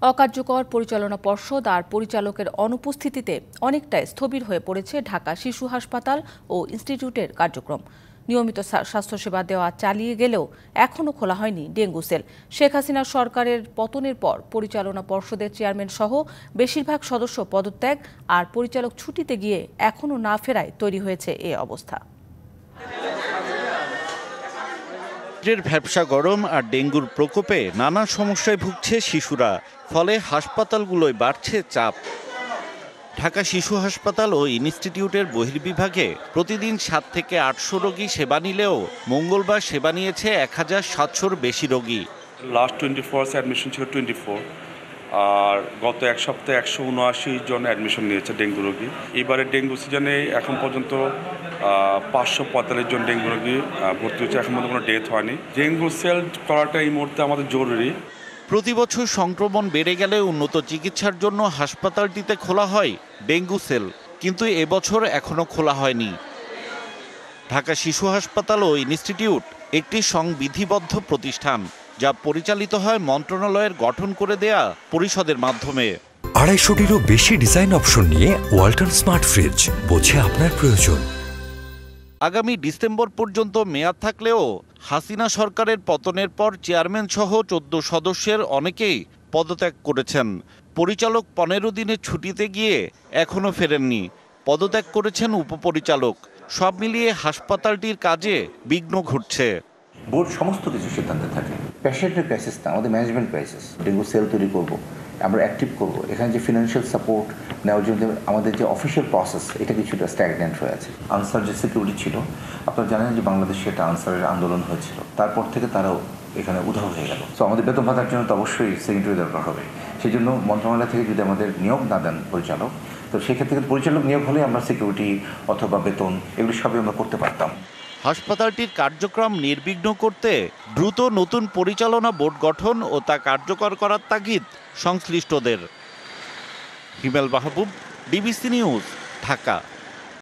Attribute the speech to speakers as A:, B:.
A: অকার্যকর পরিচালনা পর্ষদ আর পরিচালকের অনুপস্থিতিতে অনেকটাই স্থবির হয়ে পড়েছে ঢাকা শিশু হাসপাতাল ও ইনস্টিটিউটের কার্যক্রম। নিয়মিত স্বাস্থ্যসেবা দেওয়া চালিয়ে গেলেও এখনও খোলা হয়নি ডেঙ্গু সেল। শেখ হাসিনা সরকারের পতনের পর পরিচালনা পর্ষদের চেয়ারম্যান সহ বেশিরভাগ সদস্য পদত্যাগ আর পরিচালক ছুটিতে গিয়ে এখনও না ফেরায় তৈরি হয়েছে এ অবস্থা।
B: ভ্যাপসা গরম আর ডেঙ্গুর প্রকোপে নানা সমস্যায় ভুগছে শিশুরা, ফলে হাসপাতালগুলোয় বাড়ছে চাপ। ঢাকা শিশু হাসপাতাল ও ইনস্টিটিউটের বহির্বিভাগে প্রতিদিন 7 থেকে 800 রোগী সেবা নিলেও মঙ্গলবার সেবা নিয়েছে 1700-র বেশি রোগী।
C: লাস্ট 24 আওয়ার্স অ্যাডমিশন ছিল 24, আর গত এক সপ্তাহে 179 জন অ্যাডমিশন নিয়েছে ডেঙ্গু রোগী। এবারে ডেঙ্গু সিজনে এখন পর্যন্ত 545 জন ডেঙ্গু রোগী ভর্তি হচ্ছে, এখন পর্যন্ত কোনো ডেথ হয়নি। ডেঙ্গু সেল করাটা এই মুহূর্তে আমাদের জরুরি।
B: প্রতি বছর সংক্রমণ বেড়ে গেলে উন্নত চিকিৎসার জন্য হাসপাতালটিতে খোলা হয় ডেঙ্গু সেল, কিন্তু এবছর এখনো খোলা হয়নি। ঢাকা শিশু হাসপাতাল ও ইনস্টিটিউট একটি সংবিধিবদ্ধ প্রতিষ্ঠান, যা পরিচালিত হয় মন্ত্রণালয়ের গঠন করে দেয়া পরিষদের মাধ্যমে।
D: 250-টিরও বেশি ডিজাইন অপশন নিয়ে ওয়ালটন স্মার্ট ফ্রিজ, বোঝে আপনার প্রয়োজন।
B: আগামী ডিসেম্বর পর্যন্ত মেয়াদ থাকলেও হাসিনা সরকারের পতনের পর চেয়ারম্যান সহ 14 সদস্যের অনেকেই পদত্যাগ করেছেন। পরিচালক 15 দিনের ছুটিতে গিয়ে এখনও ফেরেননি। পদত্যাগ করেছেন উপপরিচালক। সব মিলিয়ে হাসপাতালটির কাজে বিঘ্ন ঘটছে।
E: বোর্ড সমস্ত কিছু সিদ্ধান্তে থাকে। পেশেন্টের ক্রাইসিস না, আমাদের ম্যানেজমেন্ট ক্রাইসিস। ডেঙ্গু সেল তৈরি করব, আমরা অ্যাক্টিভ করব। এখানে যে ফিনান্সিয়াল সাপোর্ট নেওয়ার জন্য আমাদের যে অফিসিয়াল প্রসেস, এটা কিছুটা স্ট্যাগন্যান্ট হয়ে আছে। আনসার যে সিকিউরিটি ছিল, আপনারা জানেন যে বাংলাদেশে একটা আনসারের আন্দোলন হয়েছিল, তারপর থেকে তারাও এখানে উধাও হয়ে গেল। তো আমাদের বেতন ভাতার জন্য তো অবশ্যই সেক্রেটারি দরকার হবে। সেই জন্য মন্ত্রণালয় থেকে যদি আমাদের নিয়োগ না দেন পরিচালক, তো সেক্ষেত্রে পরিচালক নিয়োগ হলে আমরা সিকিউরিটি অথবা বেতন এগুলো সবই আমরা করতে পারতাম।
B: হাসপাতালটির কার্যক্রম নির্বিঘ্ন করতে দ্রুত নতুন পরিচালনা বোর্ড গঠন ও তা কার্যকর করার তাগিদ সংশ্লিষ্টদের। হিমেল মাহবুব, ডিবিসি নিউজ, ঢাকা।